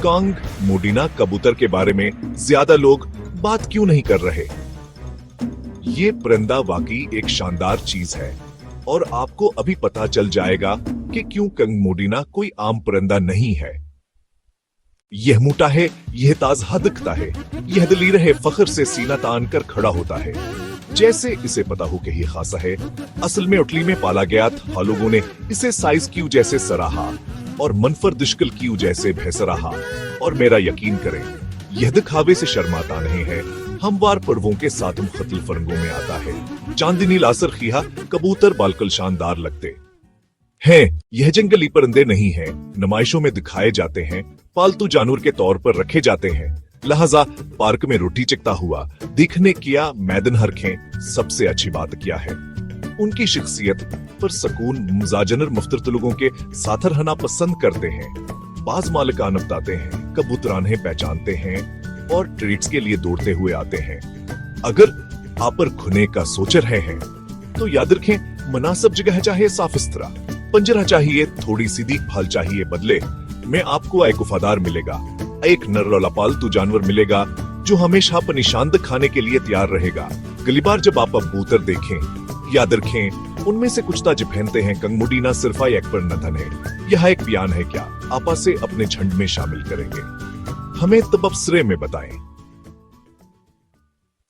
Kong मोडिना कबूतर के बारे में ज्यादा लोग बात क्यों नहीं कर रहे? ये परिंदा वाकई एक शानदार चीज है और आपको अभी पता चल जाएगा कि क्यों कंग मोडिना कोई आम परिंदा नहीं है। यह मोटा है, यह ताज़ा दिखता है, यह दलीर है, फख्र से सीना तान कर खड़ा होता है, जैसे इसे पता हो कि ये खासा है। असल में इटली में पाला गया था, लोगों ने इसे साइज क्यू जैसे सराहा और मनफर दिश्कल क्यू जैसे भैसराहा। और मेरा यकीन करें, यह दिखावे से शर्माता नहीं है, हमवार पर्वों के साथ मुख्तलिफ रंगों में आता है। चांदनी लासर खिया कबूतर बालकल शानदार लगते हैं। यह जंगली परिंदे नहीं हैं, नुमाइशों में दिखाए जाते हैं, पालतू जानवर के तौर पर रखे जाते हैं, लिहाजा पार्क में रोटी चिकता हुआ दिखने किया मैदन हरखें सबसे अच्छी बात क्या है। उनकी शख्सियत पर सकून मुजाजनर मुफ्तरत लोगों के साथ रहना पसंद करते हैं। बाज मालिकान बताते हैं, कबूतराने पहचानते हैं और ट्रीट्स के लिए दौड़ते हुए आते हैं। अगर आप पर खुने का सोच रहे हैं तो याद रखें, मुनासिब जगह चाहिए, साफ इस्तरा पंजरा चाहिए, थोड़ी सी देखभाल चाहिए। बदले में आपको एक वफादार मिलेगा, एक नर पालतू जानवर मिलेगा जो हमेशा अपनी शान दिखाने के लिए तैयार रहेगा। अगली बार जब आप कबूतर देखें, याद रखें उनमें से कुछ ताज पहनते हैं। कंग मोडिना सिर्फ एक पर नथन है, यह एक बयान है क्या आपा से अपने झंड में शामिल करेंगे? हमें तबसरे में बताएं।